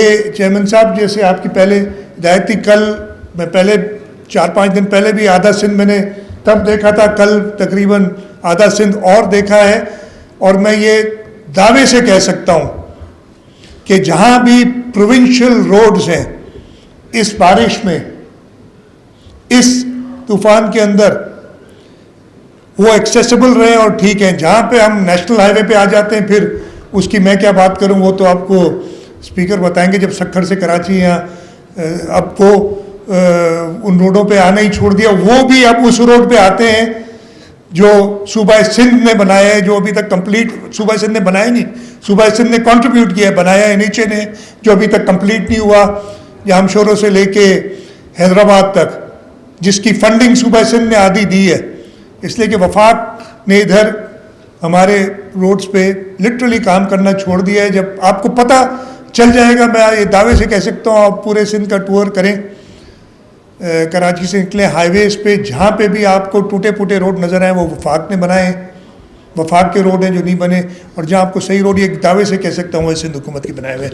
Chairman साहब, जैसे आपकी पहले हिदायत थी, कल मैं पहले 4-5 दिन पहले भी आधा सिंध मैंने तब देखा था, कल तकरीबन आधा सिंध और देखा है। और मैं ये दावे से कह सकता हूँ कि जहाँ भी प्रोविंशियल रोड्स हैं इस बारिश में, इस तूफान के अंदर, वो एक्सेसिबल रहे और ठीक है। जहाँ पे हम नेशनल हाईवे पे आ जाते हैं, फिर उसकी मैं क्या बात करूँ, वो तो आपको स्पीकर बताएंगे। जब सक्खर से कराची या अब वो उन रोडों पे आना ही छोड़ दिया, वो भी अब उस रोड पे आते हैं जो सूबा सिंध ने बनाया है, जो अभी तक कंप्लीट सूबा सिंध ने बनाया नहीं, सूबा सिंध ने कंट्रीब्यूट किया है, बनाया है नीचे ने, जो अभी तक कंप्लीट नहीं हुआ, जामशोरों से लेके हैदराबाद तक, जिसकी फंडिंग सूबा सिंध ने आधी दी है। इसलिए कि वफाक ने इधर हमारे रोड्स पे लिटरली काम करना छोड़ दिया है। जब आपको पता चल जाएगा, मैं ये दावे से कह सकता हूँ, आप पूरे सिंध का टूर करें, कराची से निकले हाईवेज पे, जहाँ पे भी आपको टूटे फूटे रोड नज़र आए वो वफाक ने बनाए, वफाक के रोड हैं जो नहीं बने, और जहाँ आपको सही रोड, ये दावे से कह सकता हूँ, वो सिंध हुकूमत की बनाए हुए।